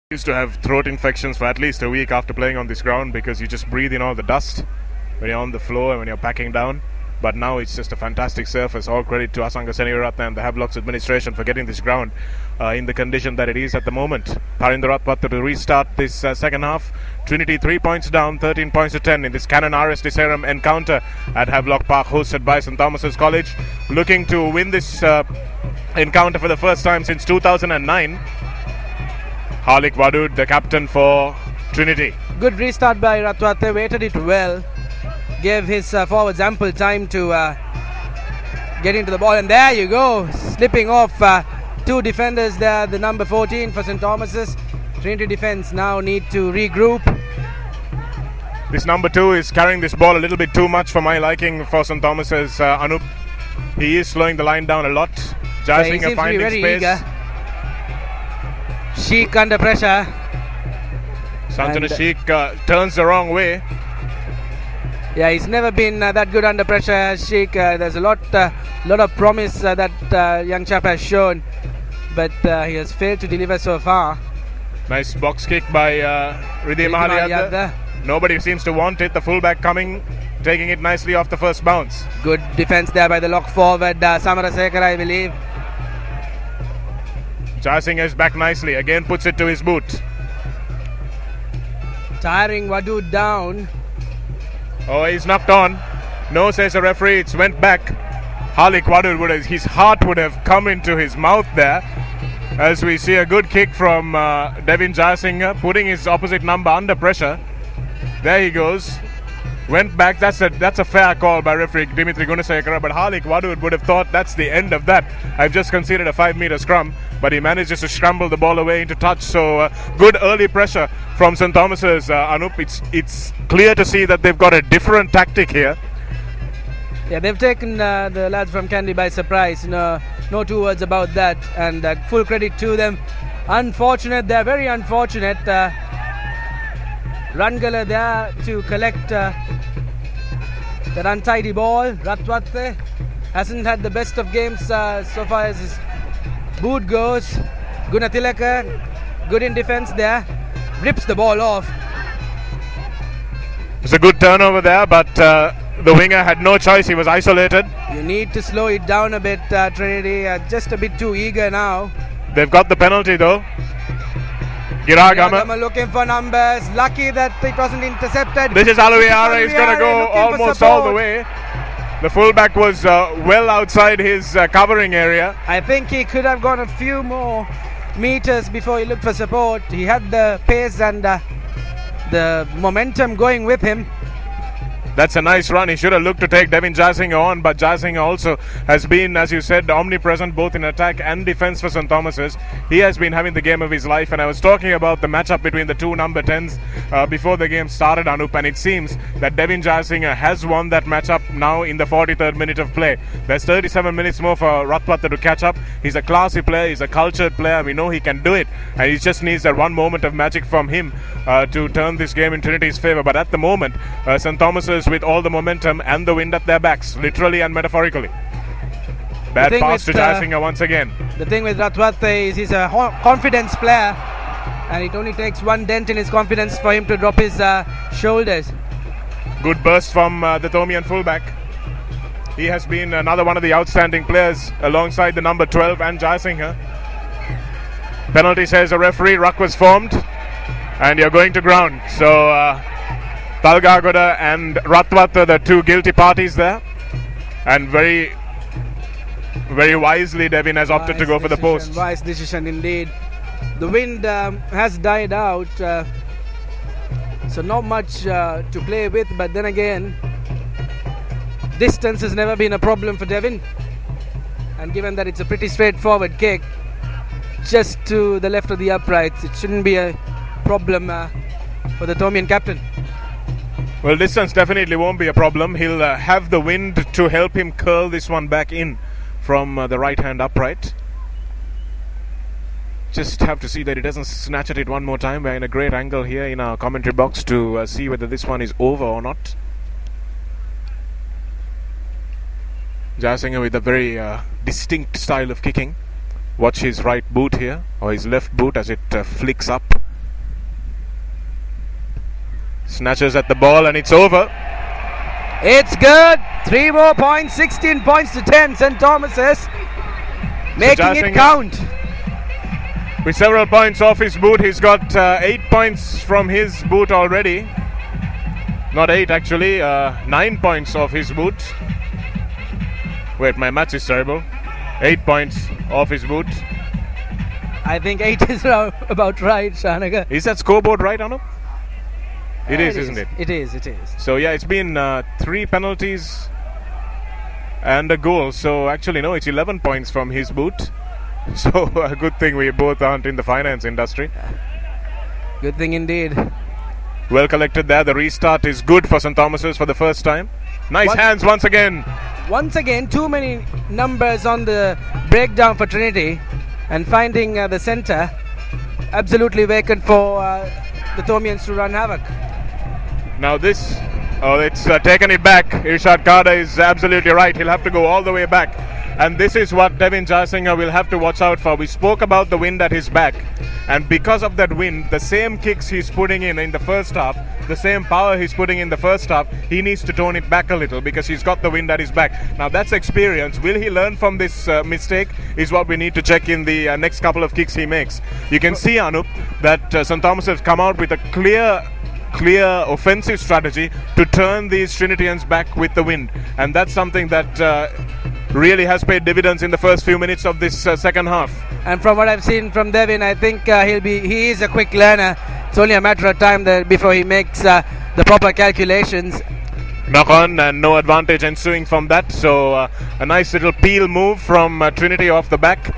Used to have throat infections for at least a week after playing on this ground because you just breathe in all the dust when you're on the floor and when you're packing down. But now it's just a fantastic surface. All credit to Asanga Senivaratna and the Havelocks administration for getting this ground in the condition that it is at the moment. Parindaratpattu to restart this second half. Trinity 3 points down, 13 points to 10 in this Canon RSD Saram encounter at Havelock Park, hosted by St. Thomas's College. Looking to win this encounter for the first time since 2009. Harlik Wadud, the captain for Trinity. Good restart by Ratwate, waited it well. Gave his forwards ample time to get into the ball. And there you go, slipping off two defenders there. The number 14 for St. Thomas's. Trinity defense now need to regroup. This number 2 is carrying this ball a little bit too much for my liking for St. Thomas's Anup. He is slowing the line down a lot. Jayasinghe finding space. Eager. Sheikh under pressure. Santana Sheikh turns the wrong way. Yeah, he's never been that good under pressure. Sheikh, there's a lot of promise that young chap has shown, but he has failed to deliver so far. Nice box kick by Ridhim Aliyadda. Nobody seems to want it. The fullback coming, taking it nicely off the first bounce. Good defense there by the lock forward, Samarasekara, I believe. Jayasinghe is back nicely. Again puts it to his boot. Tiring Wadud down. Oh, he's knocked on. No, says the referee. It's went back. Harlik Wadud, his heart would have come into his mouth there. As we see a good kick from Devin Jayasinghe, putting his opposite number under pressure. There he goes. Went back. That's a fair call by referee Dimitri Gunasekara. But Harlik Wadud would have thought that's the end of that. I've just conceded a 5-meter scrum, but he manages to scramble the ball away into touch. So good early pressure from St. Thomas's Anup. It's clear to see that they've got a different tactic here. Yeah, they've taken the lads from Kandy by surprise. No two words about that. And full credit to them. Unfortunate. They're very unfortunate. Rangala there to collect that untidy ball. Ratwate hasn't had the best of games so far as his boot goes. Gunatilaka, good in defense there. Rips the ball off. It's a good turnover there, but the winger had no choice. He was isolated. You need to slow it down a bit, Trinity. Just a bit too eager now. They've got the penalty though. Giragama looking for numbers. Lucky that it wasn't intercepted. This is Aluiara. He's going to go almost all the way. The fullback was well outside his covering area. I think he could have gone a few more meters before he looked for support. He had the pace and the momentum going with him. That's a nice run. He should have looked to take Devin Jayasinghe on, but Jayasinghe also has been, as you said, omnipresent both in attack and defense for St. Thomas's. He has been having the game of his life, and I was talking about the matchup between the two number 10s before the game started, Anup, and it seems that Devin Jayasinghe has won that matchup now in the 43rd minute of play. There's 37 minutes more for Ratwate to catch up. He's a classy player, he's a cultured player, we know he can do it, and he just needs that one moment of magic from him to turn this game in Trinity's favour. But at the moment, St. Thomas's with all the momentum and the wind at their backs, literally and metaphorically. Bad pass to Jayasinghe once again. The thing with Ratwate is he's a confidence player, and it only takes one dent in his confidence for him to drop his shoulders. Good burst from the Thomian fullback. He has been another one of the outstanding players alongside the number 12 and Jayasinghe. Penalty, says the referee. Ruck was formed and you're going to ground. So Talgagoda and Ratwate, the two guilty parties there, and very, very wisely Devin has opted to go for the post. Wise decision indeed. The wind has died out, so not much to play with, but then again, distance has never been a problem for Devin, and given that it's a pretty straightforward kick just to the left of the uprights, it shouldn't be a problem for the Thomian captain. Well, distance definitely won't be a problem. He'll have the wind to help him curl this one back in from the right hand upright. Just have to see that he doesn't snatch at it one more time. We're in a great angle here in our commentary box to see whether this one is over or not. Jayasinghe with a very distinct style of kicking. Watch his right boot here, or his left boot, as it flicks up Snatches at the ball and it's over. It's good. 3 more points. 16 points to 10. St. Thomas's making it count. With several points off his boot, he's got 8 points from his boot already. Not 8 actually, 9 points off his boot. Wait, my maths is terrible. 8 points off his boot. I think 8 is about right, Shanaga. Is that scoreboard right, Anu? It is, isn't it? It is, it is. So yeah, it's been 3 penalties and a goal. So actually, no, it's 11 points from his boot. So a good thing we both aren't in the finance industry. Good thing indeed. Well collected there. The restart is good for St. Thomas's for the first time. Nice hands once again. Once again, too many numbers on the breakdown for Trinity, and finding the centre absolutely vacant for the Thomians to run havoc. Now this, it's taken it back. Irshad Kada is absolutely right. He'll have to go all the way back. And this is what Devin Jayasinghe will have to watch out for. We spoke about the wind at his back. And because of that wind, the same kicks he's putting in the first half, the same power he's putting in the first half, he needs to tone it back a little because he's got the wind at his back. Now that's experience. Will he learn from this mistake is what we need to check in the next couple of kicks he makes. You can see, Anup, that St. Thomas has come out with a clear offensive strategy to turn these Trinitians back with the wind, and that's something that really has paid dividends in the first few minutes of this second half. And from what I've seen from Devin, I think he is a quick learner. It's only a matter of time before he makes the proper calculations. Knock on and no advantage ensuing from that. So a nice little peel move from Trinity off the back.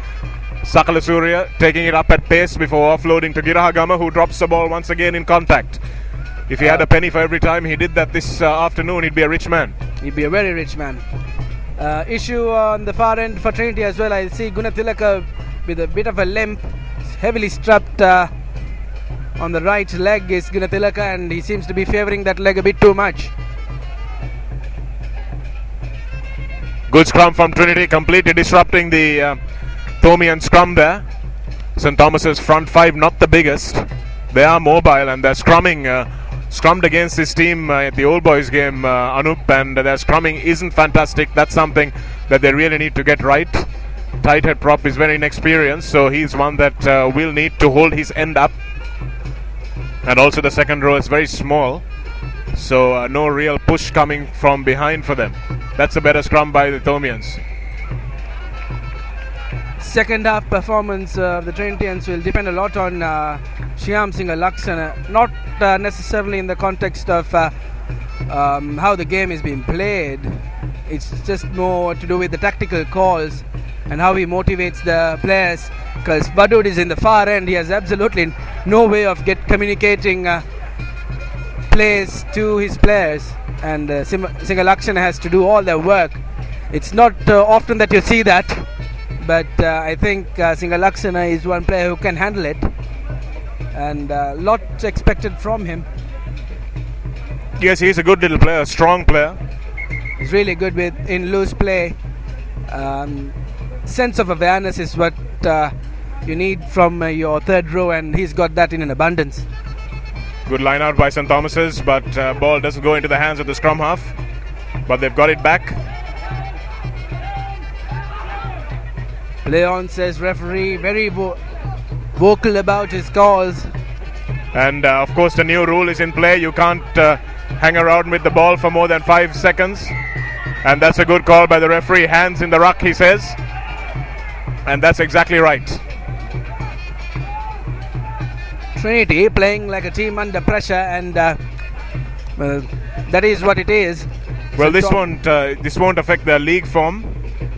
Sakala Surya taking it up at pace before offloading to Girahagama, who drops the ball once again in contact. If he had a penny for every time he did that this afternoon, he'd be a rich man. He'd be a very rich man. Issue on the far end for Trinity as well. I see Gunathilaka with a bit of a limp, heavily strapped on the right leg is Gunathilaka, and he seems to be favouring that leg a bit too much. Good scrum from Trinity, completely disrupting the Thomian scrum there. St. Thomas's front 5 not the biggest. They are mobile and they're scrummed against this team at the old boys game, Anup, and their scrumming isn't fantastic. That's something that they really need to get right. Tight head prop is very inexperienced, so he's one that will need to hold his end up. And also the second row is very small, so no real push coming from behind for them. That's a better scrum by the Thomians. Second half performance of the Trinitians will depend a lot on Shyam Singh Laksana, not necessarily in the context of how the game is being played. It's just more to do with the tactical calls and how he motivates the players, because Vadud is in the far end. He has absolutely no way of communicating plays to his players, and Singh Laksana has to do all their work. It's not often that you see that, but I think Singh Laksana is one player who can handle it, and lots expected from him. Yes, he's a good little player, a strong player. He's really good in loose play. Sense of awareness is what you need from your third row, and he's got that in an abundance. Good line out by St. Thomas's, but ball doesn't go into the hands of the scrum half, but they've got it back. Play on, says referee, very vocal about his calls. And of course the new rule is in play. You can't hang around with the ball for more than 5 seconds, and that's a good call by the referee. Hands in the ruck, he says, and that's exactly right. Trinity playing like a team under pressure, and that is what it is. Well, this won't affect their league form,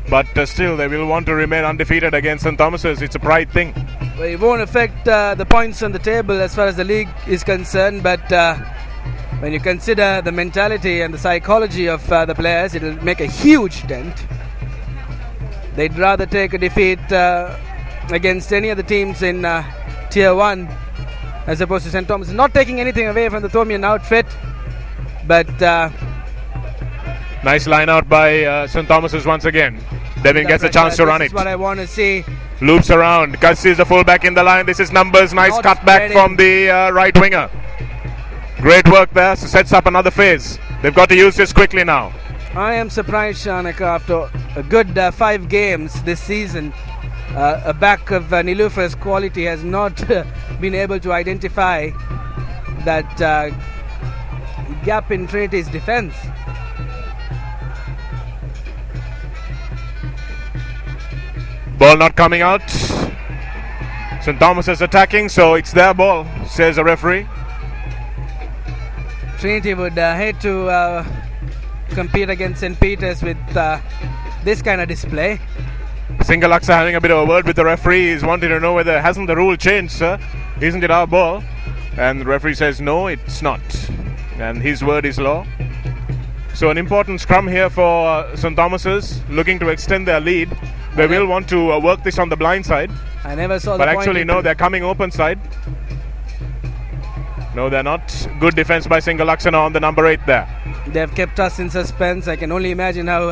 but still they will want to remain undefeated against St. Thomas's. It's a pride thing. Well, it won't affect the points on the table as far as the league is concerned, but when you consider the mentality and the psychology of the players, it will make a huge dent. They'd rather take a defeat against any of the teams in Tier 1 as opposed to St. Thomas. Not taking anything away from the Thomian outfit, but nice line out by St. Thomas's once again. Devin gets a chance to run it. This is what I want to see. Loops around. Gus is the fullback in the line. This is numbers. Nice cutback from the right winger. Great work there. So sets up another phase. They've got to use this quickly now. I am surprised, Shanaka, after a good 5 games this season, a back of Nilufer's quality has not been able to identify that gap in Trinity's defense. Ball not coming out. St. Thomas is attacking, so it's their ball, says the referee. Trinity would hate to compete against St. Peter's with this kind of display. Singalaksa having a bit of a word with the referee. He's wanting to know whether hasn't the rule changed, sir? Isn't it our ball? And the referee says no, it's not. And his word is law. So an important scrum here for St. Thomas's, looking to extend their lead. They will want to work this on the blind side. I never saw but the actually no, they're coming open side. No, they're not. Good defense by Singalaksa on the number 8 there. They've kept us in suspense. I can only imagine how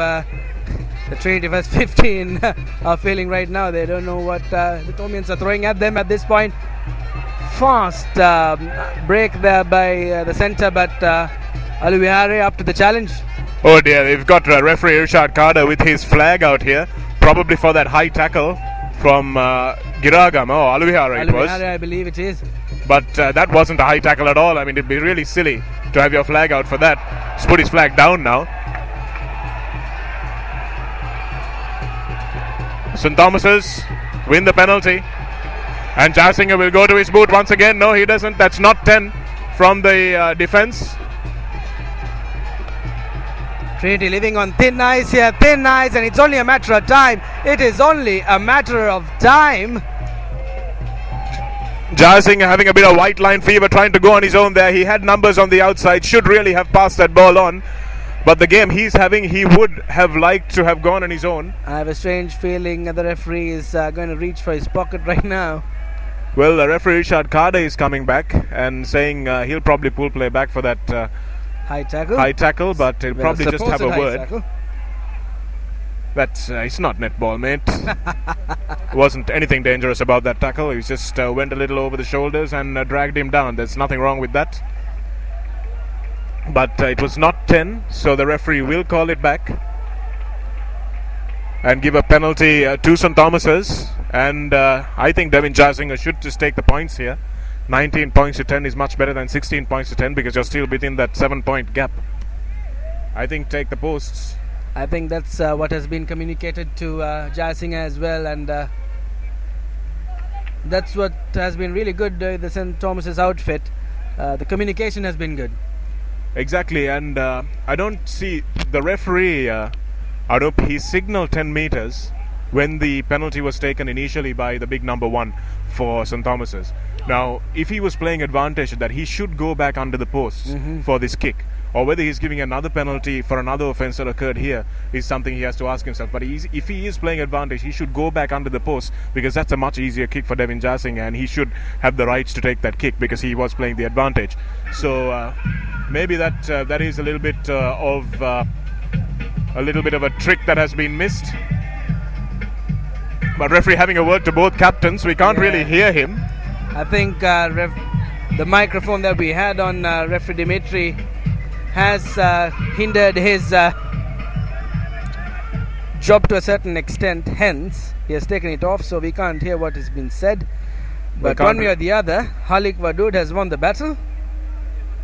the Trinity First 15 are feeling right now. They don't know what the Tomians are throwing at them at this point. Fast break there by the centre, but Aluvihare up to the challenge. Oh dear, they've got referee Irshad Khada with his flag out here, probably for that high tackle from Giragam. Oh, Aluvihare it was. I believe it is. But that wasn't a high tackle at all. I mean, it'd be really silly to have your flag out for that. Just put his flag down now. St. Thomas's win the penalty. And Jasinger will go to his boot once again. No, he doesn't. That's not 10 from the defense. Trinity living on thin ice here. Thin ice, and it's only a matter of time. It is only a matter of time. Jasinger having a bit of white line fever, trying to go on his own there. He had numbers on the outside. Should really have passed that ball on. But the game he's having, he would have liked to have gone on his own. I have a strange feeling the referee is going to reach for his pocket right now. Well, the referee Irshad Khada is coming back and saying he'll probably pull play back for that high tackle, but he'll probably just have a word. Tackle. That's it's not netball, mate. Wasn't anything dangerous about that tackle. He just went a little over the shoulders and dragged him down. There's nothing wrong with that. But it was not 10, so the referee will call it back and give a penalty to St. Thomas's. And I think Devin Jasinger should just take the points here. 19 points to 10 is much better than 16 points to 10 because you're still within that 7-point gap. I think take the posts. I think that's what has been communicated to Jasinger as well, and that's what has been really good the St. Thomas's outfit. The communication has been good. Exactly, and I don't see the referee. Arup, he signaled 10 meters when the penalty was taken initially by the big number 1 for St. Thomas's. Now, if he was playing advantage that he should go back under the posts for this kick, or whether he's giving another penalty for another offence that occurred here is something he has to ask himself. But if he is playing advantage, he should go back under the post because that's a much easier kick for Devin Jasinger, and he should have the rights to take that kick because he was playing the advantage. So maybe that is a little bit of a trick that has been missed. But referee having a word to both captains. We can't really hear him. I think the microphone that we had on referee Dimitri has hindered his job to a certain extent. Hence, he has taken it off, so we can't hear what has been said. But one way or the other, Halik Vadud has won the battle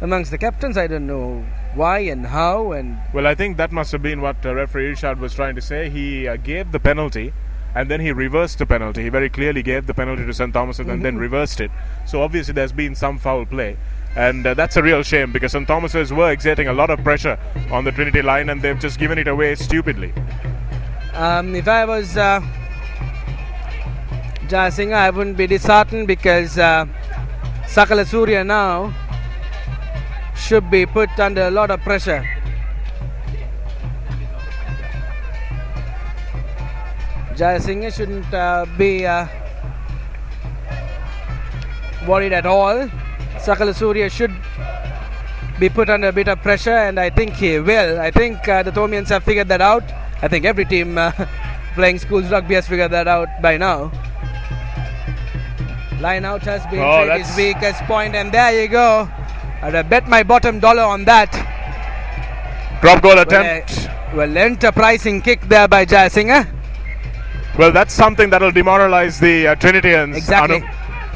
amongst the captains. I don't know why and how. And well, I think that must have been what referee Irshad was trying to say. He gave the penalty, and then he reversed the penalty. He very clearly gave the penalty to St. Thomas's and then reversed it. So obviously there's been some foul play. And that's a real shame because St. Thomas's were exerting a lot of pressure on the Trinity line and they've just given it away stupidly. If I was Jasinger, I wouldn't be disheartened because Sakala Surya now should be put under a lot of pressure. Jasinger shouldn't be worried at all. Sakala Surya should be put under a bit of pressure, and I think he will. I think the Tomians have figured that out. I think every team playing schools rugby has figured that out by now. Line out has been his weakest point, and there you go. I'd bet my bottom dollar on that. Drop goal attempt. Well, enterprising kick there by Jayasinghe. Well, that's something that will demoralize the Trinitians. Exactly.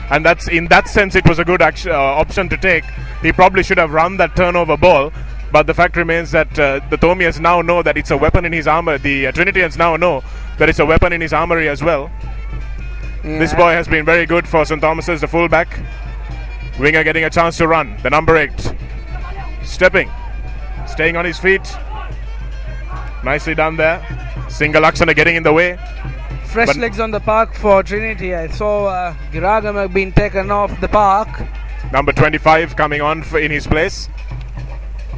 And that's, in that sense, it was a good option to take. He probably should have run that turnover ball. But the fact remains that the Thomians now know that it's a weapon in his armor. The Trinitians now know that it's a weapon in his armory as well. Yeah. This boy has been very good for St. Thomas's, the fullback. Winger getting a chance to run. The number 8. Stepping. Staying on his feet. Nicely done there. Single Laksana getting in the way. Fresh legs on the park for Trinity. I saw Giragama being taken off the park. Number 25 coming on in his place.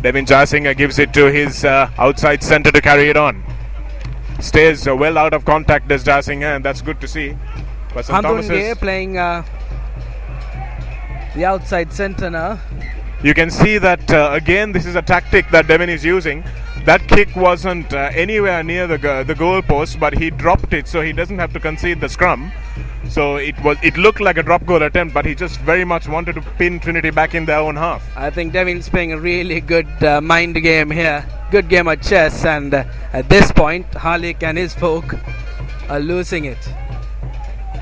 Devin Jayasinghe gives it to his outside centre to carry it on. Stays well out of contact, does Jayasinghe, and that's good to see. But St. Thomas's playing the outside centre now. You can see that again this is a tactic that Devin is using. That kick wasn't anywhere near the goal post, but he dropped it so he doesn't have to concede the scrum. So it looked like a drop goal attempt, but he just very much wanted to pin Trinity back in their own half. I think Devin's playing a really good mind game here. Good game of chess, and at this point Harlik and his folk are losing it.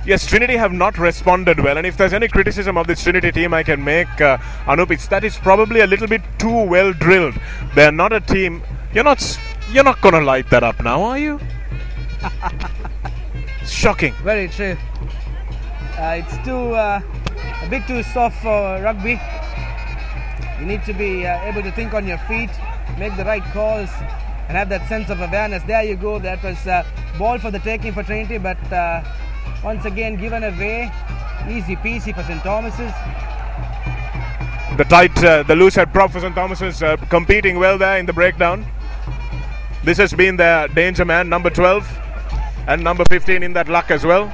Yes, Trinity have not responded well, and if there's any criticism of this Trinity team I can make, Anup, it's that it's probably a little bit too well drilled. They're not a team. You're not gonna light that up now, are you? Shocking. Very true. It's a bit too soft for rugby. You need to be able to think on your feet, make the right calls, and have that sense of awareness. There you go. That was ball for the taking for Trinity, but once again given away. Easy peasy for St. Thomas's. The loose head prop for St. Thomas's competing well there in the breakdown. This has been their danger man, number 12 and number 15 in that luck as well.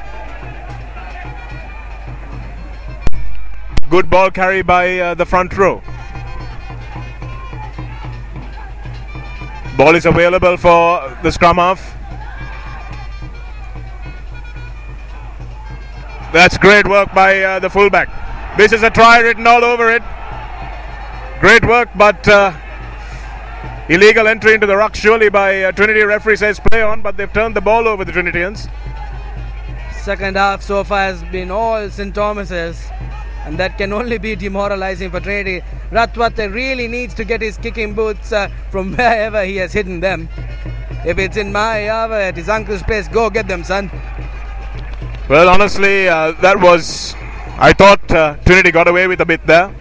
Good ball carry by the front row. Ball is available for the scrum half. That's great work by the fullback. This is a try written all over it. Great work, but illegal entry into the ruck surely by Trinity. Referee says play on, but they've turned the ball over, the Trinitians. Second half so far has been all St. Thomas's, and that can only be demoralizing for Trinity. Ratwate really needs to get his kicking boots from wherever he has hidden them. If it's in Mahayava at his uncle's place, go get them, son. Well, honestly, I thought Trinity got away with a bit there.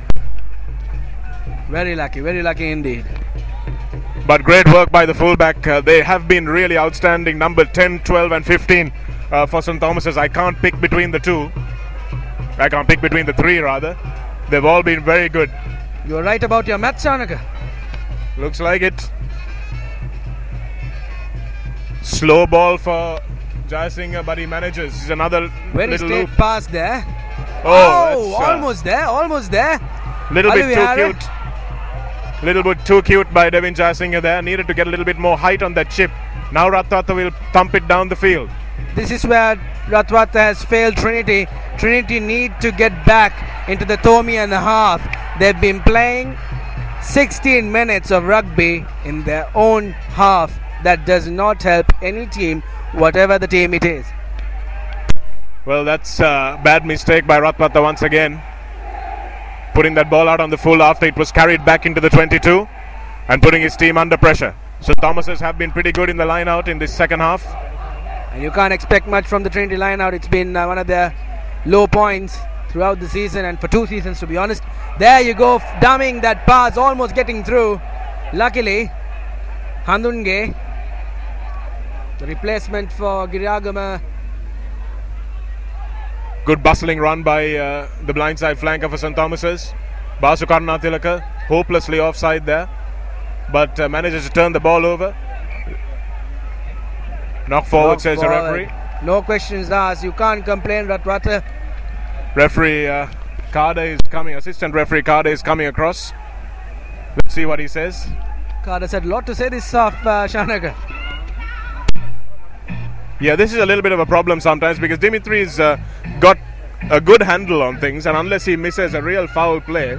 Very lucky indeed. But great work by the fullback. They have been really outstanding. Number 10, 12 and 15 for St. Thomas's. I can't pick between the two. I can't pick between the three, rather. They've all been very good. You're right about your maths, Chanaka. Looks like it. Slow ball for Jayasinghe, but he manages. It's another very little straight loop. pass there. Oh, almost there. Little bit too cute. Little bit too cute by Devin Jayasinghe there. Needed to get a little bit more height on that chip. Now Ratwata will thump it down the field. This is where Ratwata has failed Trinity. Trinity need to get back into the Thomian half. They've been playing 16 minutes of rugby in their own half. That does not help any team, whatever the team it is. Well, that's a bad mistake by Ratwata once again. Putting that ball out on the full after it was carried back into the 22 and putting his team under pressure. So Thomas's have been pretty good in the line out in this second half. And you can't expect much from the Trinity line out. It's been one of their low points throughout the season and for 2 seasons, to be honest. There you go, dumbing that pass, almost getting through. Luckily, Handunge, the replacement for Giragama. Good bustling run by the blindside flanker for St. Thomas's. Basu Karnatilaka hopelessly offside there, but manages to turn the ball over. Knock forward, says the referee. No questions asked. You can't complain, Ratwata. Referee Kada is coming. Assistant referee Kada is coming across. Let's see what he says. Kada said a lot to say this off, Shanagar. Yeah, this is a little bit of a problem sometimes because Dimitri's got a good handle on things, and unless he misses a real foul play,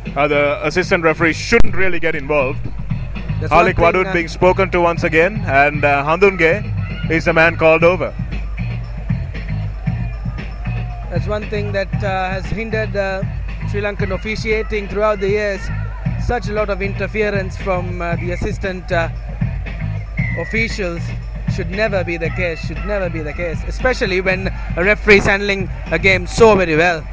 the assistant referee shouldn't really get involved. Halik Wadud being spoken to once again, and Handunge is the man called over. That's one thing that has hindered Sri Lankan officiating throughout the years. Such a lot of interference from the assistant officials should never be the case, especially when a referee is handling a game so very well.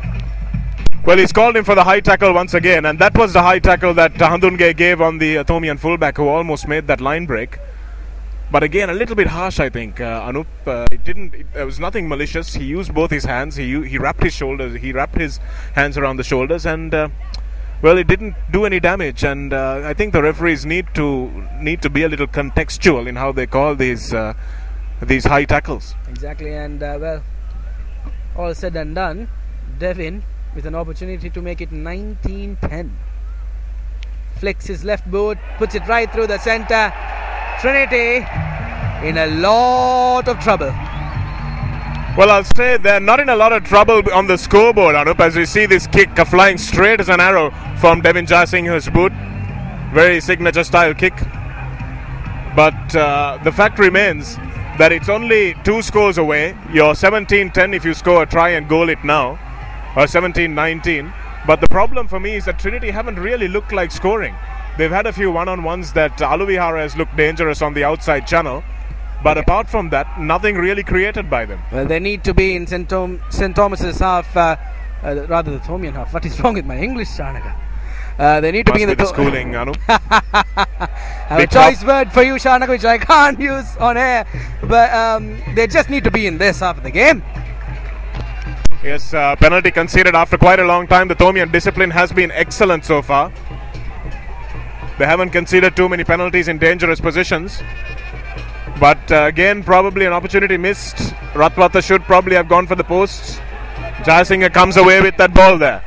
Well, he's called him for the high tackle once again, and that was the high tackle that Handunge gave on the Thomian fullback, who almost made that line break. But again, a little bit harsh, I think. Anup, there was nothing malicious. He used both his hands. He wrapped his shoulders. He wrapped his hands around the shoulders, and well, it didn't do any damage. And I think the referees need to be a little contextual in how they call these high tackles. Exactly, and well, all said and done, Devin with an opportunity to make it 19-10. Flicks his left boot, puts it right through the center. Trinity in a lot of trouble. Well, I'll say they're not in a lot of trouble on the scoreboard, Anup, as we see this kick flying straight as an arrow from Devin Jaising's boot. Very signature style kick. But the fact remains that it's only 2 scores away. You're 17-10 if you score a try and goal it now, or 17-19. But the problem for me is that Trinity haven't really looked like scoring. They've had a few one-on-ones that Aluvihara has looked dangerous on the outside channel. But apart from that, nothing really created by them. Well, they need to be in St. Thomas's half, rather the Thomian half. What is wrong with my English, Shanaka? They need to be in the schooling, Anu. I have a choice word for you, Shanaka, which I can't use on air. But they just need to be in this half of the game. Yes, penalty conceded after quite a long time. The Thomian discipline has been excellent so far. They haven't conceded too many penalties in dangerous positions. But again, probably an opportunity missed. Ratwata should probably have gone for the posts. Jayasinghe comes away with that ball there.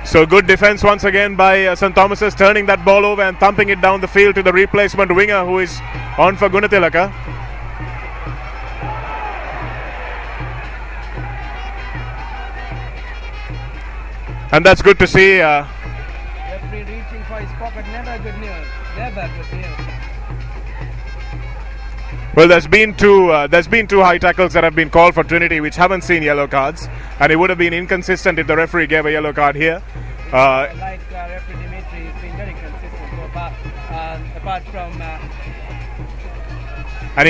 So good defense once again by St. Thomas's, turning that ball over and thumping it down the field to the replacement winger, who is on for Gunatilaka. And that's good to see. Referee reaching for his pocket, never good news. Never good news. Well, there's been two high tackles that have been called for Trinity, which haven't seen yellow cards, and it would have been inconsistent if the referee gave a yellow card here. Like referee Dimitri, he's been very consistent so far, apart from. And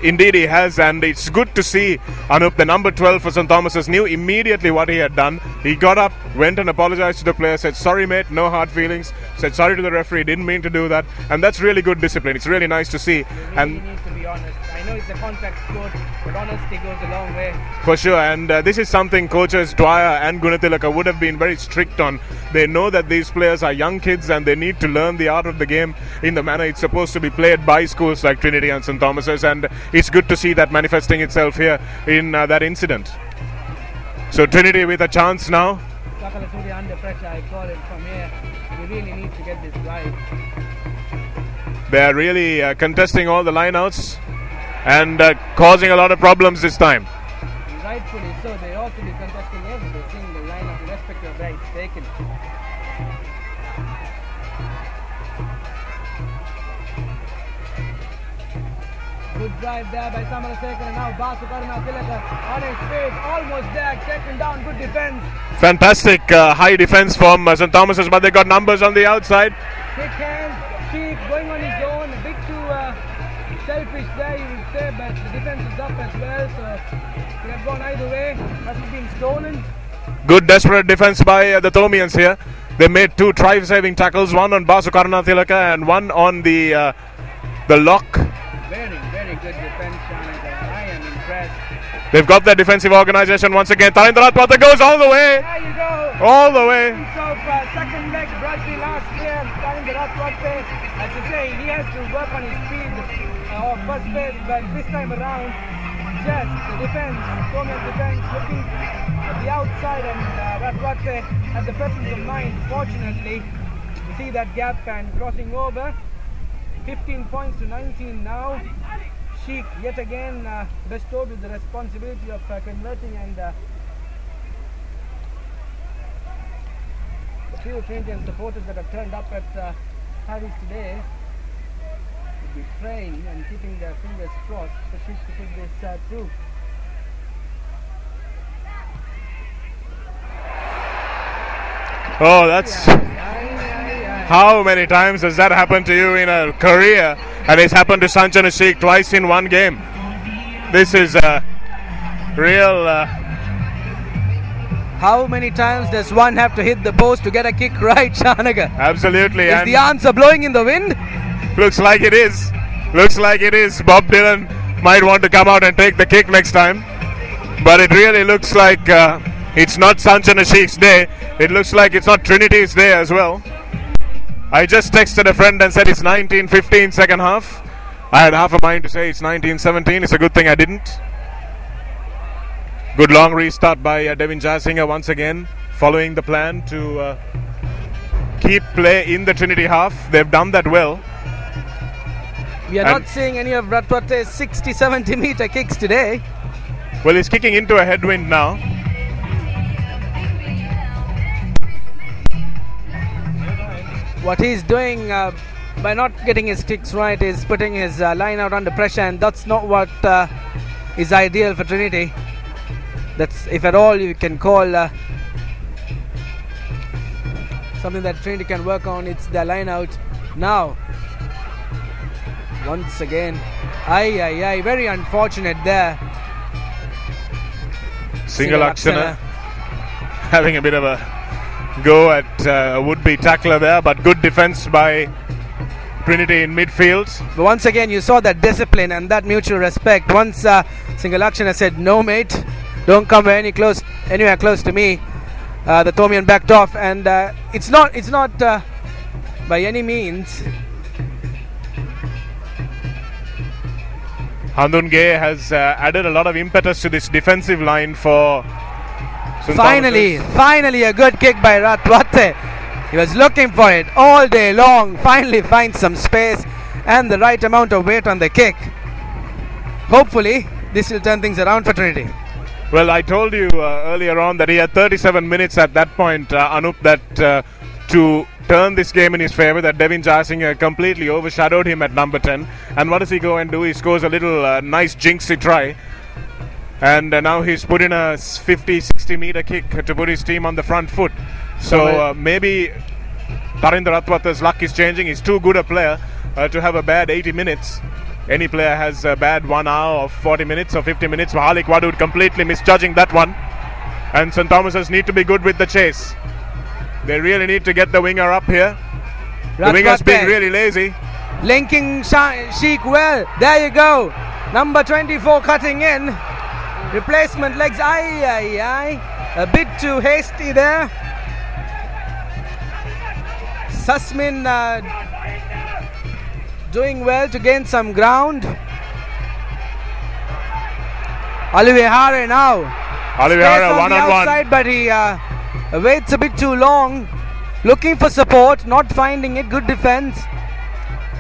indeed he has, and it's good to see Anup, the number 12 for St. Thomas's, knew immediately what he had done. He got up, went and apologized to the player, said, "Sorry mate, no hard feelings," said sorry to the referee, didn't mean to do that, and that's really good discipline. It's really nice to see. You really need to be honest. I know it's a contact sport, but honesty goes a long way. For sure, and this is something coaches Dwyer and Gunatilaka would have been very strict on. They know that these players are young kids and they need to learn the art of the game in the manner it's supposed to be played by schools like Trinity and St. Thomas's, and it's good to see that manifesting itself here in that incident. So Trinity with a chance now. Sakalasuri under pressure, I call it from here. We really need to get this right. They are really contesting all the lineouts and causing a lot of problems this time. Rightfully so, they ought to be contesting every single lineup irrespective of where it's taken. Good drive there by Samarasekar, and now Basu Karunatillaka on his feet, almost there, taken down, good defense. Fantastic high defense from St. Thomas's, but they got numbers on the outside. Kick hands, Sheik going on his own, a bit too selfish there, you would say, but the defense is up as well, so it have gone either way. Has it been stolen? Good desperate defense by the Thomians here. They made 2 try-saving tackles, one on Basu Karunatillaka and one on the lock. Very good defense, Shanaka. I am impressed. They've got their defensive organisation once again. Tarendra Ratwata goes all the way. There you go. All the way. So second leg, Brazil last year. Tarendra Ratwata, as you say, he has to work on his speed or first base, but this time around, just the defense, Thomian defense, looking at the outside, and Ratwata had the presence of mind, fortunately, to see that gap and crossing over. 15 points to 19 now. Sheikh yet again bestowed with the responsibility of converting, and the few Trinity supporters that have turned up at Harris today will be praying and keeping their fingers crossed for Sheikh to put this through. Oh, that's... How many times has that happened to you in a career? And it's happened to Sanjana Sheikh twice in one game. This is a real... How many times does one have to hit the post to get a kick right, Shanaga? Absolutely. Is the answer blowing in the wind? Looks like it is. Looks like it is. Bob Dylan might want to come out and take the kick next time. But it really looks like it's not Sanjana Sheikh's day. It looks like it's not Trinity's day as well. I just texted a friend and said it's 19:15 second half. I had half a mind to say it's 19:17. It's a good thing I didn't. Good long restart by Devin Jasinger once again, following the plan to keep play in the Trinity half. They've done that well. We are not seeing any of Ratwate's 60-70 meter kicks today. Well, he's kicking into a headwind now. What he's doing by not getting his kicks right is putting his line out under pressure, and that's not what is ideal for Trinity. That's, if at all, you can call something that Trinity can work on. It's the line out now. Once again, very unfortunate there. Singalaksana having a bit of a go at a would-be tackler there, but good defense by Trinity in midfield. But once again, you saw that discipline and that mutual respect. Once Singalaksana said, "No, mate, don't come anywhere close to me," the Thomian backed off, and it's not by any means. Handunge has added a lot of impetus to this defensive line for St. Finally a good kick by Ratwate. He was looking for it all day long. Finally finds some space and the right amount of weight on the kick. Hopefully this will turn things around for Trinity. Well, I told you earlier on that he had 37 minutes at that point, Anup, that to turn this game in his favour, that Devin Jasinger completely overshadowed him at number 10. And what does he go and do? He scores a little nice jinxy try. And now he's put in a 50-60 meter kick to put his team on the front foot. So maybe Tarinder Ratwate's luck is changing. He's too good a player to have a bad 80 minutes. Any player has a bad 1 hour or 40 minutes or 50 minutes. Mahalik Wadud completely misjudging that one. And St. Thomas's need to be good with the chase. They really need to get the winger up here. The winger's being really lazy. Linking Sheikh well. There you go. Number 24 cutting in. Replacement legs. A bit too hasty there. Susmin doing well to gain some ground. Alivehare now. Alivehare one-on-one. But he waits a bit too long. Looking for support, not finding it. Good defense.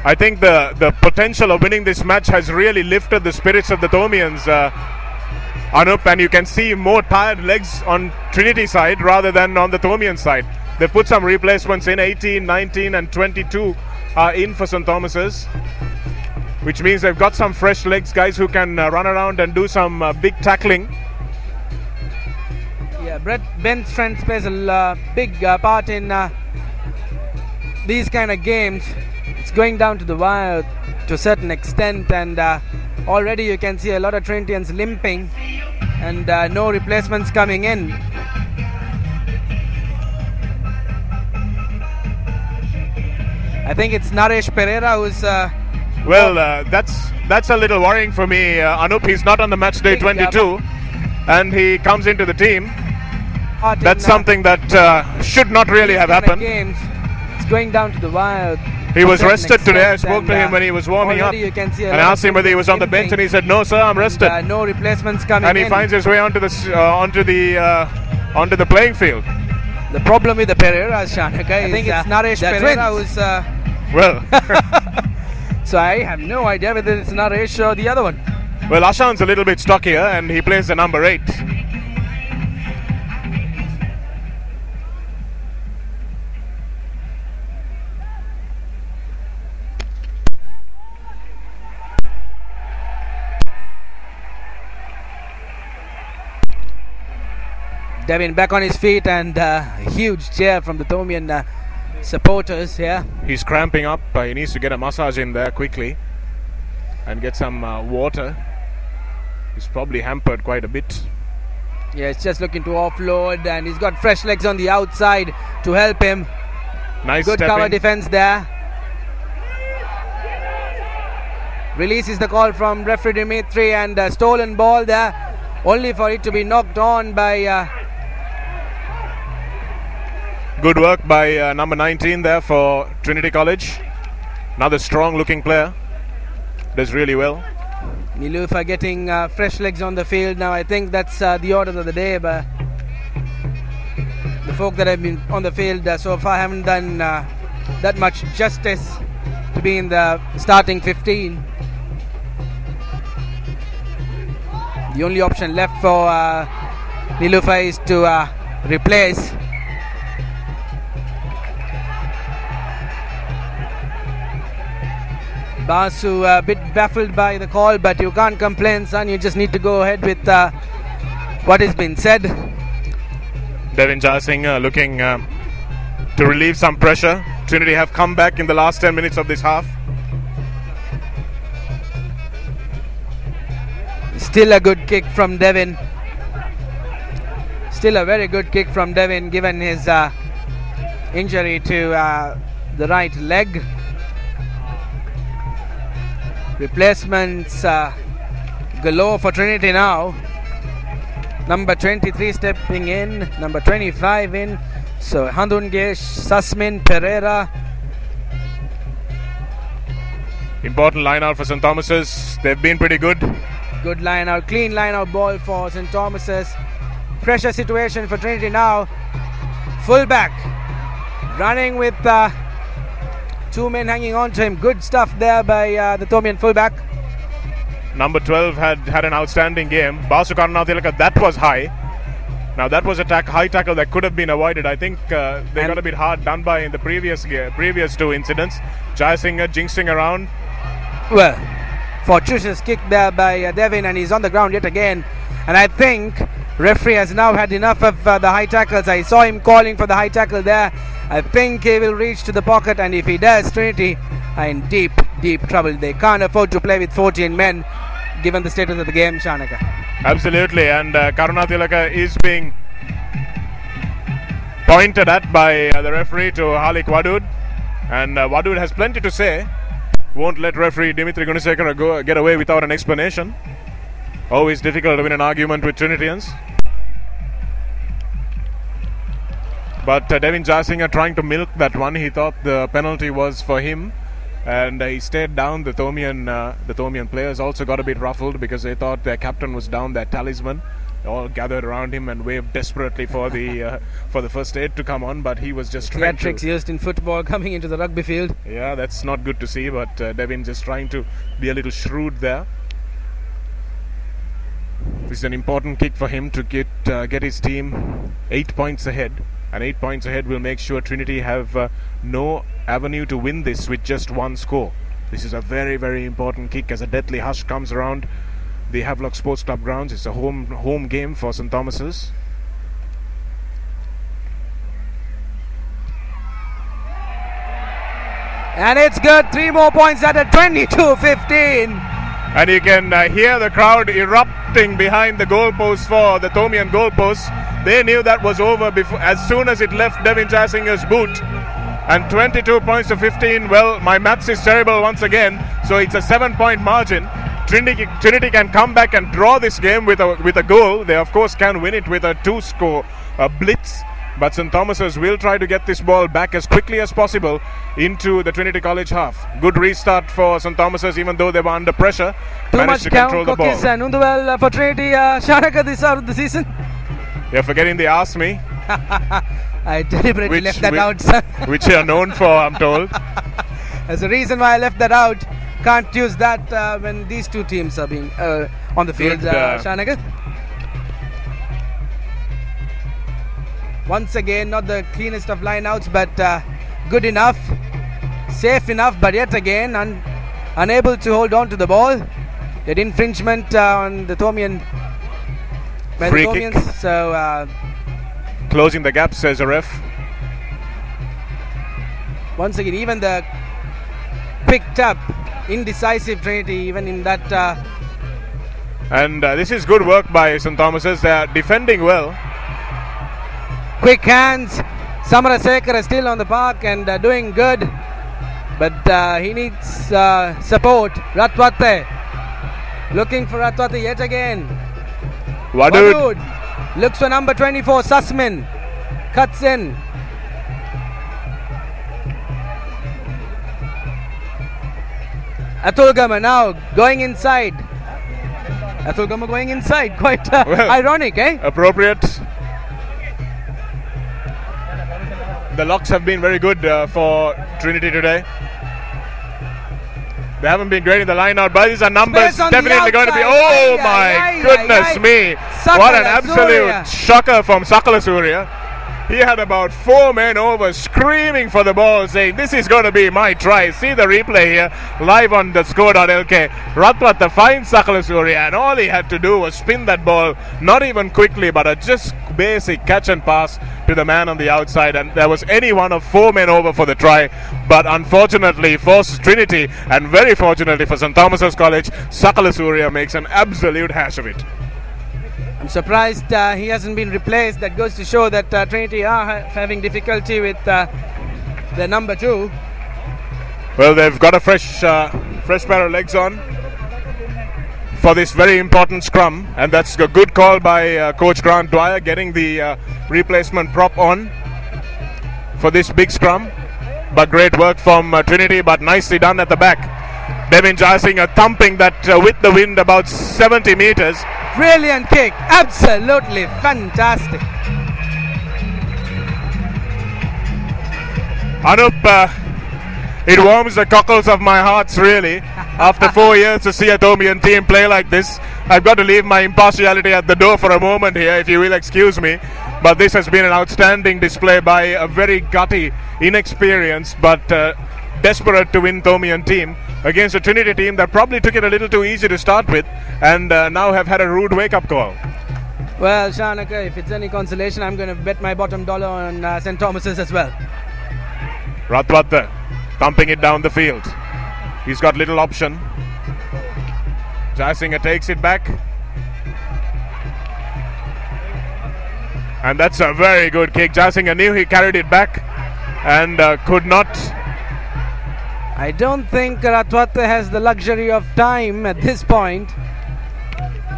I think the potential of winning this match has really lifted the spirits of the Thomians, Anup, and you can see more tired legs on Trinity side rather than on the Thomian side. They put some replacements in. 18, 19 and 22 are in for St. Thomas's, which means they've got some fresh legs, guys who can run around and do some big tackling. Yeah, bench strength plays a big part in these kind of games. It's going down to the wire to a certain extent, and already you can see a lot of Trinitians limping and no replacements coming in. I think it's Naresh Pereira who's that's a little worrying for me, Anup. He's not on the match day 22 and he comes into the team. That's something that should not really have happened. It's going down to the wire. He was rested today. I spoke to him when he was warming up and I asked him whether he was on the bench, and he said, "No, sir, I'm rested." No replacements coming in. And he finds his way onto the playing field. The problem with the Pereira, Shanaka, I think it's Naresh Pereira who's So I have no idea whether it's Naresh or the other one. Well, Ashan's a little bit stockier and he plays the number 8. Devin back on his feet, and a huge cheer from the Thomian supporters here. He's cramping up. He needs to get a massage in there quickly and get some water. He's probably hampered quite a bit. Yeah, he's just looking to offload, and he's got fresh legs on the outside to help him. Nice good cover defense there. Releases the call from referee Dimitri, and a stolen ball there, only for it to be knocked on by... Good work by number 19 there for Trinity College. Another strong looking player. Does really well. Nilufa getting fresh legs on the field now. I think that's the order of the day, but the folk that have been on the field so far haven't done that much justice to be in the starting 15. The only option left for Nilufa is to replace. Basu a bit baffled by the call, but you can't complain, son. You just need to go ahead with what has been said. Devin Jasing looking to relieve some pressure. Trinity have come back in the last 10 minutes of this half. Still a good kick from Devin. Still a very good kick from Devin, given his injury to the right leg. Replacements galore for Trinity now. Number 23 stepping in, number 25 in. So Handungesh, Sasmin, Pereira. Important line out for St. Thomas's. They've been pretty good. Good line out, clean line out ball for St. Thomas's. Pressure situation for Trinity now. Fullback running with two men hanging on to him. Good stuff there by the Thomian fullback. Number 12 had an outstanding game. Basu Karanathilaka, that was high. Now that was a high tackle that could have been avoided. I think they got a bit hard done by in the previous two incidents. Jayasinghe jinxing around. Well, fortuitous kick there by Devin, and he's on the ground yet again. And I think referee has now had enough of the high tackles. I saw him calling for the high tackle there. I think he will reach to the pocket, and if he does, Trinity are in deep trouble. They can't afford to play with 14 men given the status of the game, Shanaka. Absolutely, and Karunathilaka is being pointed at by the referee to Halik Wadud, and Wadud has plenty to say. Won't let referee Dimitri Gunasekara get away without an explanation. Always difficult to win an argument with Trinitians. But Devin Jasinghe trying to milk that one. He thought the penalty was for him, and he stayed down. The Thomian players also got a bit ruffled because they thought their captain was down, their talisman. They all gathered around him and waved desperately for the first aid to come on, but he was just trying to... Theatrics used in football coming into the rugby field. Yeah, that's not good to see, but Devin just trying to be a little shrewd there. This is an important kick for him to get his team 8 points ahead. And 8 points ahead will make sure Trinity have no avenue to win this with just one score. This is a very, very important kick as a deadly hush comes around the Havelock Sports Club grounds. It's a home game for St. Thomas's. And it's good. 3 more points at a 22-15. And you can hear the crowd erupting behind the goalpost for the Thomian goalpost. They knew that was over before, as soon as it left Devin Jasinghe's boot. And 22 points to 15. Well, my maths is terrible once again. So it's a 7-point margin. Trinity can come back and draw this game with a goal. They of course can win it with a 2-score blitz. But St. Thomas's will try to get this ball back as quickly as possible into the Trinity College half. Good restart for St. Thomas's, even though they were under pressure. Too much control the ball. And well for Trinity, Shanaka this out of the season. You're forgetting the ask me. I deliberately left that out, sir. Which you are known for, I'm told. There's a reason why I left that out. Can't use that when these two teams are being on the field, Shanagar. Once again, not the cleanest of lineouts, but good enough, safe enough, but yet again unable to hold on to the ball. Did infringement on the Thomian by the Thomians. So closing the gap, says a ref. Once again, even the picked up indecisive Trinity, even in that. And this is good work by St. Thomas's. They are defending well. Quick hands. Samarasekara is still on the park and doing good, but he needs support. Ratwate looking for Ratwate yet again. Wadud looks for number 24, Susman. Cuts in. Atulgama now going inside. Atulgama going inside. Quite well, ironic, eh? Appropriate. The locks have been very good for Trinity today. They haven't been great in the line out, but these are numbers definitely going to be. Oh my goodness me! What an absolute shocker from Sakala Surya. He had about 4 men over screaming for the ball, saying, "This is going to be my try." See the replay here, live on TheScore.lk. Ratwata finds Sakala Surya, and all he had to do was spin that ball, not even quickly, but a just basic catch and pass to the man on the outside. And there was any one of 4 men over for the try. But unfortunately for Trinity, and very fortunately for St. Thomas's College, Sakala Surya makes an absolute hash of it. I'm surprised he hasn't been replaced. That goes to show that Trinity are having difficulty with the number 2. Well, they've got a fresh pair of legs on for this very important scrum, and that's a good call by Coach Grant Dwyer, getting the replacement prop on for this big scrum. But great work from Trinity, but nicely done at the back. Devin Jayasinghe thumping that with the wind about 70 meters. Brilliant kick, absolutely fantastic. Anup, it warms the cockles of my hearts really. After 4 years to see a Thomian team play like this, I've got to leave my impartiality at the door for a moment here, if you will excuse me. But this has been an outstanding display by a very gutty, inexperienced, but desperate to win Thomian team against a Trinity team that probably took it a little too easy to start with, and now have had a rude wake-up call. Well, Shanaka, if it's any consolation, I'm going to bet my bottom dollar on St. Thomas's as well. Ratwata thumping it down the field. He's got little option. Jayasinghe takes it back. And that's a very good kick. Jayasinghe knew he carried it back and could not. I don't think Ratwate has the luxury of time at this point.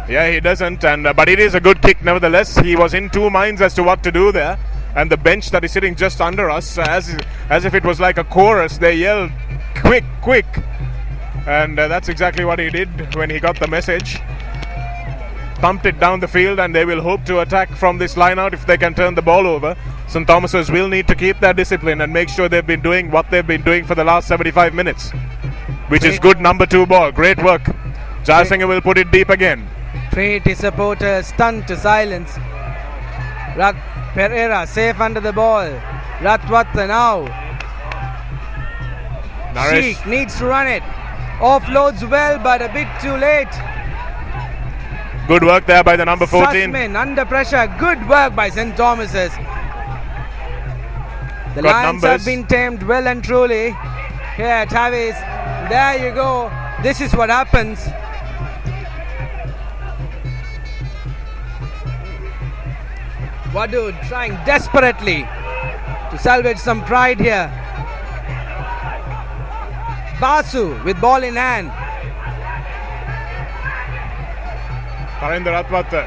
Yeah, he doesn't, but it is a good kick nevertheless. He was in 2 minds as to what to do there. And the bench that is sitting just under us, as if it was like a chorus, they yelled, "Quick, quick!" And that's exactly what he did when he got the message. Thumped it down the field, and they will hope to attack from this line out if they can turn the ball over. St. Thomas's will need to keep their discipline and make sure they've been doing what they've been doing for the last 75 minutes, which is good number 2 ball. Great work. Jayasinghe will put it deep again. Trinity supporters stunned to silence. Pereira safe under the ball. Ratwata now. Sheikh needs to run it. Offloads well, but a bit too late. Good work there by the number 14. Susman under pressure. Good work by St. Thomas's. The Lions have been tamed well and truly. Here, Tavis. There you go. This is what happens. Wadud trying desperately to salvage some pride here. Basu with ball in hand. Harinder Ratwata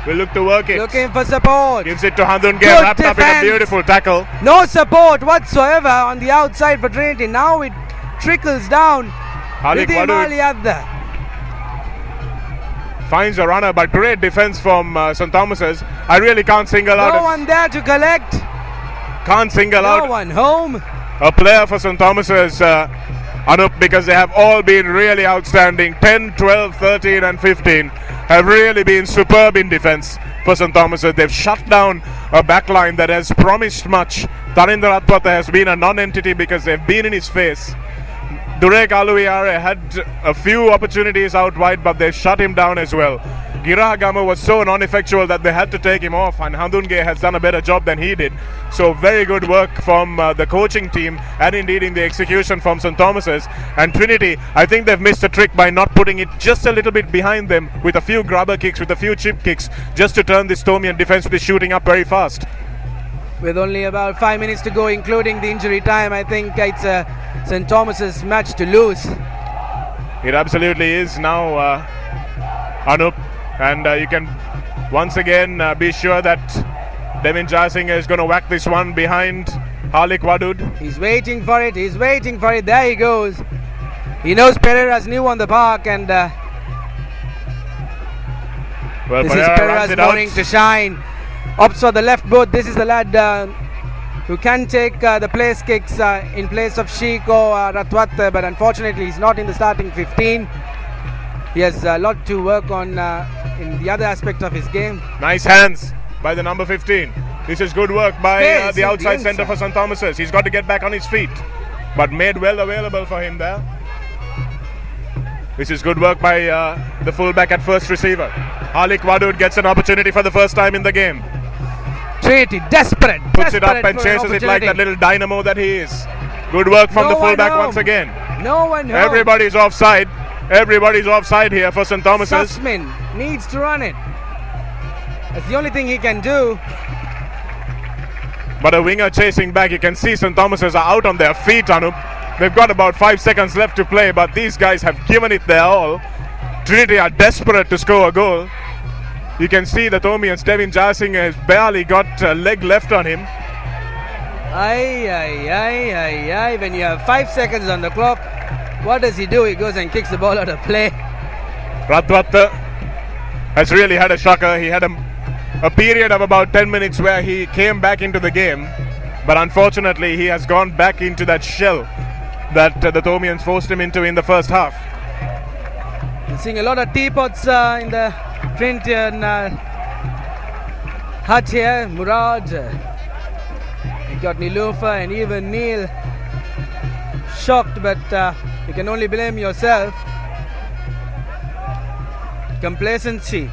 will look to work it. Looking for support. Gives it to Handunge, wrapped up in a beautiful tackle. No support whatsoever on the outside for Trinity. Now it trickles down. Finds a runner, but great defense from St. Thomas's. I really can't single out. No one there to collect. Can't single out. No one home. A player for St. Thomas's Anup, because they have all been really outstanding. 10, 12, 13 and 15 have really been superb in defense for St. Thomas's. They've shut down a backline that has promised much. Tharindra Ratwatha has been a non-entity because they've been in his face. Durek Aluiare had a few opportunities out wide, but they shut him down as well. Girahagama was so non-effectual that they had to take him off, and Handunge has done a better job than he did. So very good work from the coaching team, and indeed in the execution from St. Thomas's. And Trinity, I think they've missed a trick by not putting it just a little bit behind them with a few grubber kicks, with a few chip kicks, just to turn this Tomian defense to be shooting up very fast. With only about 5 minutes to go, including the injury time, I think it's St. Thomas's match to lose. It absolutely is now, Anup. And you can once again be sure that Devin Jasingh is going to whack this one behind Harlik Wadud. He's waiting for it. He's waiting for it. There he goes. He knows Pereira's new on the park, and well, this is Pereira's morning to shine. Opts for the left boot. This is the lad who can take the place kicks in place of Shiko Ratwatha, but unfortunately he's not in the starting 15. He has a lot to work on in the other aspect of his game. Nice hands by the number 15. This is good work by the outside centre for St. Thomas's. He's got to get back on his feet, but made well available for him there. This is good work by the fullback at first receiver. Harlik Wadud gets an opportunity for the first time in the game. Trinity desperate. Puts it up and chases it like that little dynamo that he is. Good work from the fullback once again. No one home. Everybody's offside. Everybody's offside here for St. Thomas's. Sussman needs to run it. That's the only thing he can do. But a winger chasing back. You can see St. Thomas's are out on their feet, Anup. They've got about 5 seconds left to play, but these guys have given it their all. Trinity are desperate to score a goal. You can see the Tomians, Devin Jasingh has barely got a leg left on him. When you have 5 seconds on the clock, what does he do? He goes and kicks the ball out of play. Ratwatha has really had a shocker. He had a period of about 10 minutes where he came back into the game, but unfortunately he has gone back into that shell that the Tomians forced him into in the first half. You're seeing a lot of teapots in the Trintian hut here. Murad, you got Nilufa and even Neil shocked, but you can only blame yourself. Complacency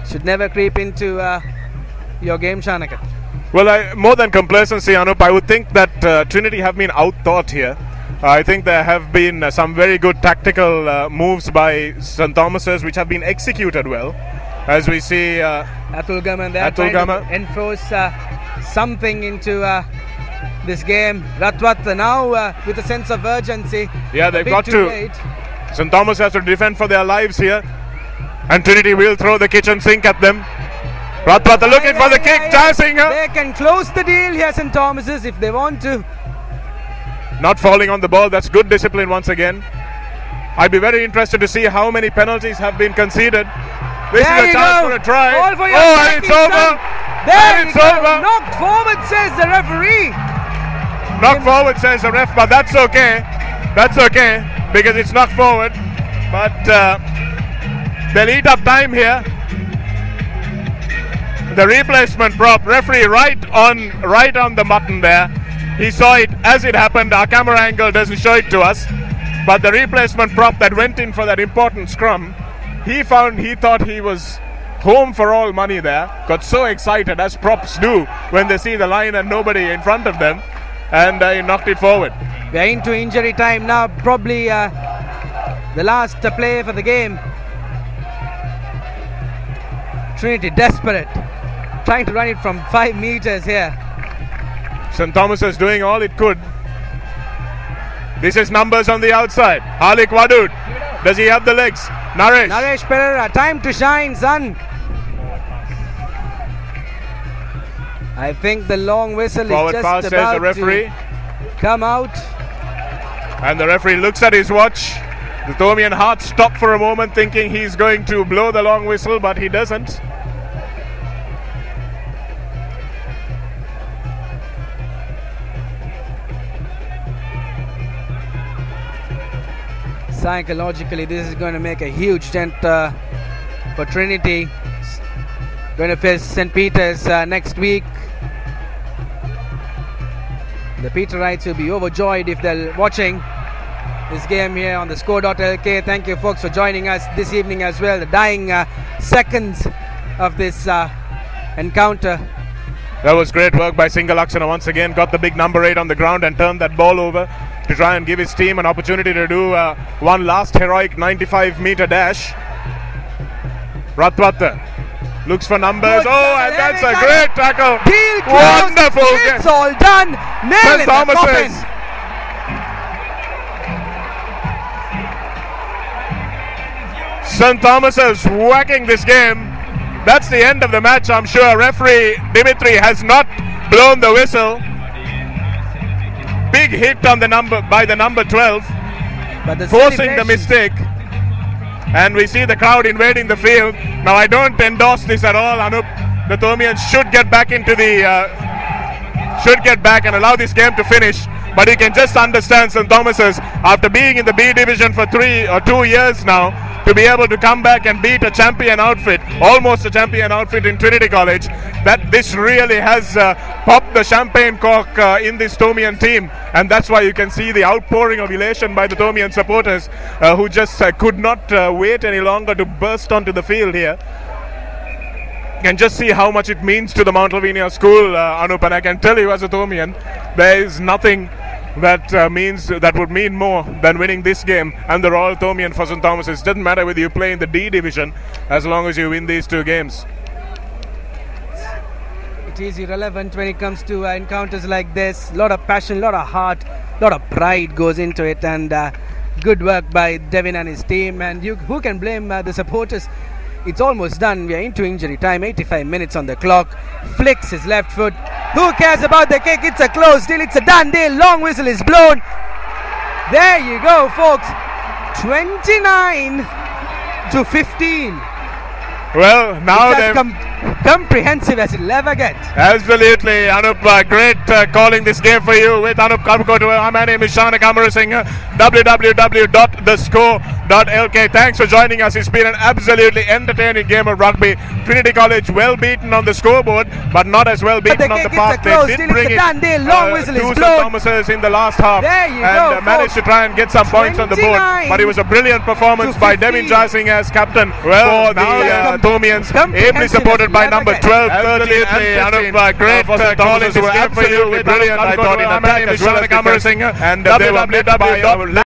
should never creep into your game, Shanakat. Well, more than complacency, Anup, I would think that Trinity have been outthought here. I think there have been some very good tactical moves by St. Thomas's which have been executed well. As we see Atul Gaman there trying to enforce something into this game. Ratwatha now with a sense of urgency. Yeah, they've got to. St. Thomas has to defend for their lives here. And Trinity will throw the kitchen sink at them. Ratwatha looking for the kick. Jasingh. They can close the deal here, St. Thomas's, if they want to. Not falling on the ball. That's good discipline once again. I'd be very interested to see how many penalties have been conceded. This is a chance for a try. And it's over. There it's over. Knocked forward, says the referee. Knocked forward, says the ref, but that's okay. That's okay because it's knocked forward. But they'll eat up time here. The replacement prop, referee right on the button there. He saw it as it happened. Our camera angle doesn't show it to us, but the replacement prop that went in for that important scrum, he thought he was home for all money there. Got so excited, as props do when they see the line and nobody in front of them, and he knocked it forward. We're into injury time now, probably the last play for the game. Trinity desperate, trying to run it from 5 meters here. St. Thomas is doing all it could. This is numbers on the outside. Harlik Wadud. Does he have the legs? Naresh Pereira, time to shine, son. I think the long whistle Forward is pass, just says about the referee. to come out. And the referee looks at his watch. The Tomian heart stopped for a moment thinking he's going to blow the long whistle, but he doesn't. Psychologically, this is going to make a huge dent for Trinity. Going to face St. Peter's next week. The Peterites will be overjoyed if they're watching this game here on TheScore.lk. Thank you folks for joining us this evening as well. The dying seconds of this encounter. That was great work by Singalaksana once again. Got the big number 8 on the ground and turned that ball over to try and give his team an opportunity to do one last heroic 95-meter dash. Ratwata looks for numbers. And that's a great tackle. Wonderful. It's all done. Nail in the coffin. St. Thomas's whacking this game. That's the end of the match, I'm sure. Referee Dimitri has not blown the whistle. Big hit on the number by the number 12, but forcing the mistake. And we see the crowd invading the field. Now I don't endorse this at all, Anup. The Thomians should get back into the and allow this game to finish. But you can just understand St. Thomas's, after being in the B division for 3 or 2 years now, to be able to come back and beat a champion outfit, almost a champion outfit in Trinity College, that this really has popped the champagne cork in this Thomian team. And that's why you can see the outpouring of elation by the Thomian supporters who just could not wait any longer to burst onto the field here. You can just see how much it means to the Mount Lavinia school, Anup, and I can tell you as a Thomian, there is nothing that would mean more than winning this game and the Royal Thomian for St. Thomas's. It doesn't matter whether you play in the D division as long as you win these 2 games. It is irrelevant when it comes to encounters like this. A lot of passion, a lot of heart, a lot of pride goes into it, and good work by Devin and his team. And who can blame the supporters? It's almost done. We are into injury time. 85 minutes on the clock. Flicks his left foot. Who cares about the kick? It's a close deal. It's a done deal. Long whistle is blown. There you go, folks. 29-15. Well, now they're comprehensive as it'll ever get. Absolutely, Anup. Great calling this game for you with Anup Kamkotu. My name is Shanak Amarasingh. www.thescore.lk. Thanks for joining us. It's been an absolutely entertaining game of rugby. Trinity College well beaten on the scoreboard, but not as well beaten on the park. They did bring it to St. Thomas's in the last half and managed to try and get some points on the board. But it was a brilliant performance by Devin Jasing as captain for the Thomians, ably supported by number 12, 13, and 15. Great calling this game for you. Brilliant, I thought, in attack as well as defense. And they were led by